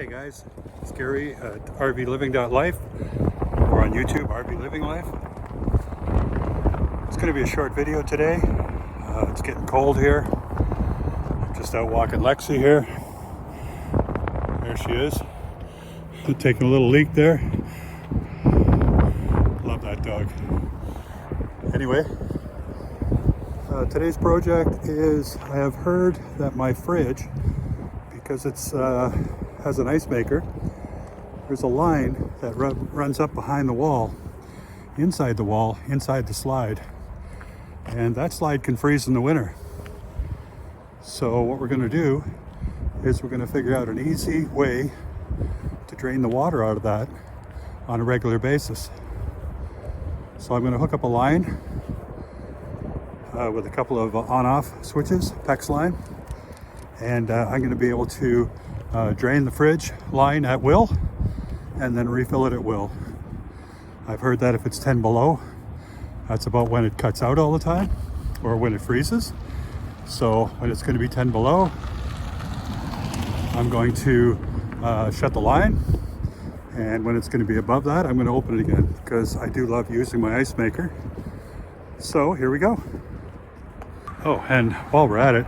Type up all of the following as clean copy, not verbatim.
Hey guys, it's Gary at rvliving.life or on YouTube, RV Living Life. It's going to be a short video today. It's getting cold here. I'm just out walking Lexi here. There she is. Taking a little leak there. Love that dog. Anyway, today's project is I have heard that my fridge, because it's has an ice maker, there's a line that runs up behind the wall, inside the slide, and that slide can freeze in the winter. So what we're going to do is we're going to figure out an easy way to drain the water out of that on a regular basis. So I'm going to hook up a line with a couple of on-off switches, PEX line, and I'm going to be able to drain the fridge line at will and then refill it at will. I've heard that if it's 10 below, that's about when it cuts out all the time, or when it freezes. So when it's going to be 10 below, I'm going to shut the line, and when it's going to be above that, I'm going to open it again, because I do love using my ice maker. So here we go. Oh, and while we're at it,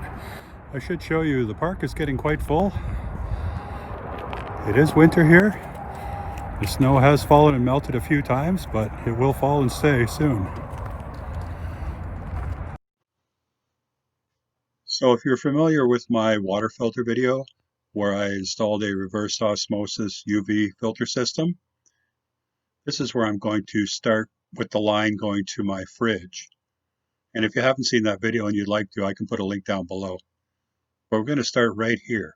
I should show you the park is getting quite full. It is winter here. The snow has fallen and melted a few times, but it will fall and stay soon. So if you're familiar with my water filter video, where I installed a reverse osmosis UV filter system, this is where I'm going to start with the line going to my fridge. And if you haven't seen that video and you'd like to, I can put a link down below. But we're going to start right here.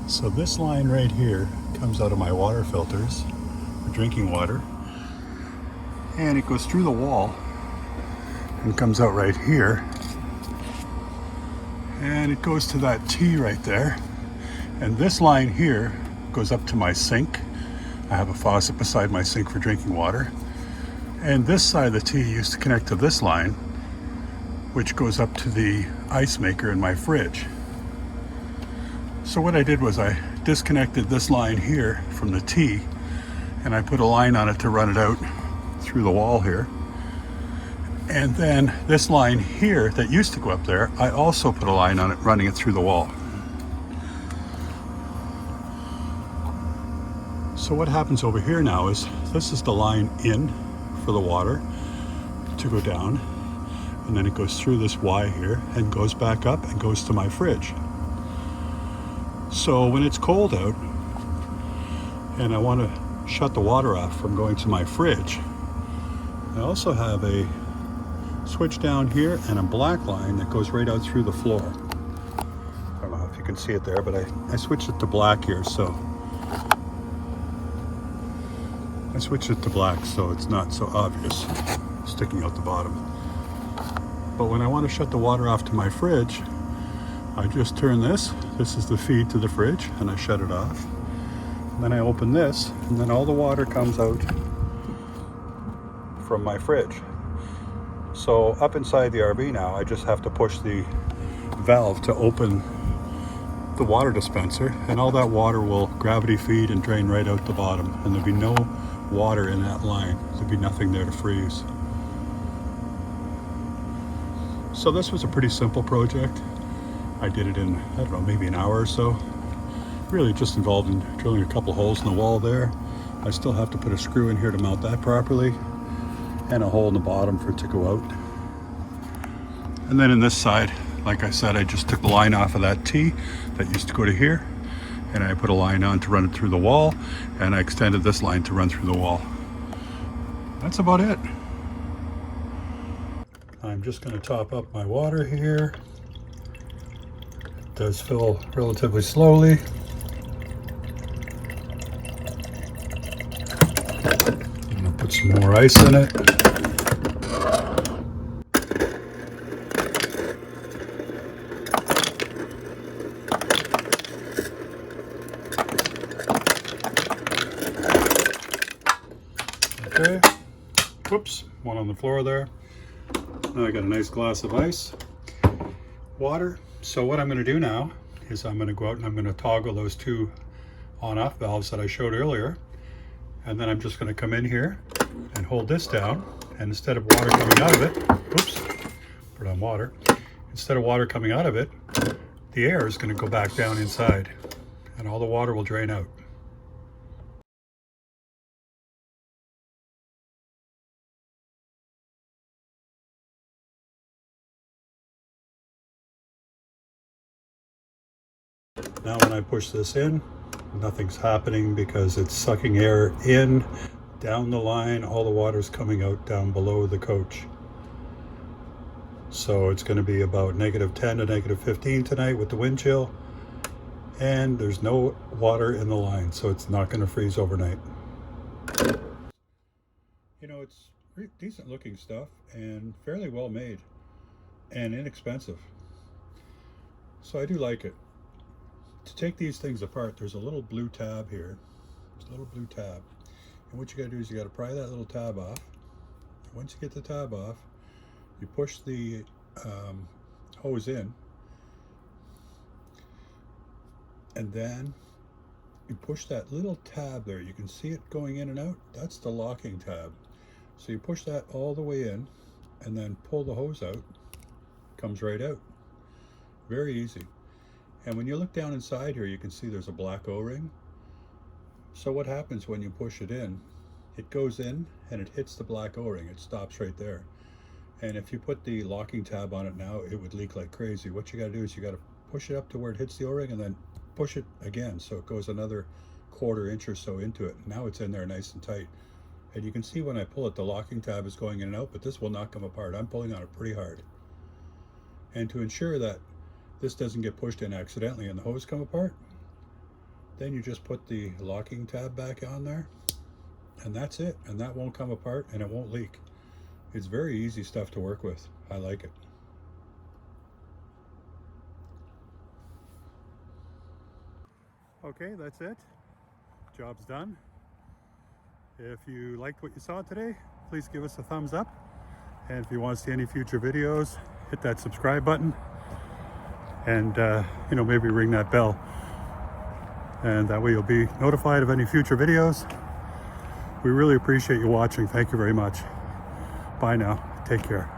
So this line right here comes out of my water filters for drinking water, and it goes through the wall and comes out right here, and it goes to that T right there, and this line here goes up to my sink. I have a faucet beside my sink for drinking water, and this side of the T used to connect to this line, which goes up to the ice maker in my fridge. So what I did was I disconnected this line here from the T, and I put a line on it to run it out through the wall here. And then this line here that used to go up there, I also put a line on it running it through the wall. So what happens over here now is this is the line in for the water to go down, and then it goes through this Y here and goes back up and goes to my fridge. So when it's cold out and I want to shut the water off from going to my fridge, I also have a switch down here and a black line that goes right out through the floor. I don't know if you can see it there, but I switched it to black here, so I switched it to black so it's not so obvious sticking out the bottom. But when I want to shut the water off to my fridge, I just turn this. This is the feed to the fridge, and I shut it off. And then I open this, and then all the water comes out from my fridge. So up inside the RV now, I just have to push the valve to open the water dispenser, and all that water will gravity feed and drain right out the bottom, and there'll be no water in that line. There'll be nothing there to freeze. So this was a pretty simple project. I did it in, I don't know, maybe an hour or so. Really just involved in drilling a couple holes in the wall there. I still have to put a screw in here to mount that properly, and a hole in the bottom for it to go out. And then in this side, like I said, I just took the line off of that T that used to go to here, and I put a line on to run it through the wall, and I extended this line to run through the wall. That's about it. I'm just going to top up my water here. It does fill relatively slowly. I'm going to put some more ice in it. Okay. Whoops, one on the floor there. Now I got a nice glass of ice, water. So what I'm going to do now is I'm going to go out and I'm going to toggle those two on-off valves that I showed earlier. And then I'm just going to come in here and hold this down. And instead of water coming out of it, oops, put on water. Instead of water coming out of it, the air is going to go back down inside and all the water will drain out. Now when I push this in, nothing's happening because it's sucking air in, down the line, all the water's coming out down below the coach. So it's going to be about -10 to -15 tonight with the wind chill, and there's no water in the line, so it's not going to freeze overnight. You know, it's decent looking stuff and fairly well made and inexpensive. So I do like it. To take these things apart, there's a little blue tab here. There's a little blue tab. And what you gotta do is you gotta pry that little tab off. Once you get the tab off, you push the hose in, and then you push that little tab there. You can see it going in and out. That's the locking tab. So you push that all the way in and then pull the hose out. Comes right out. Very easy. And when you look down inside here, you can see there's a black O-ring. So what happens when you push it in? It goes in and it hits the black O-ring. It stops right there. And if you put the locking tab on it now, it would leak like crazy. What you gotta do is you gotta push it up to where it hits the O-ring and then push it again. So it goes another 1/4 inch or so into it. Now it's in there nice and tight. And you can see when I pull it, the locking tab is going in and out, but this will not come apart. I'm pulling on it pretty hard. And to ensure that this doesn't get pushed in accidentally and the hose come apart, then you just put the locking tab back on there, and that's it. And that won't come apart and it won't leak. It's very easy stuff to work with. I like it. Okay, that's it. Job's done. If you liked what you saw today, please give us a thumbs up. And if you want to see any future videos, hit that subscribe button. And you know, maybe ring that bell. And that way you'll be notified of any future videos. We really appreciate you watching. Thank you very much. Bye now. Take care.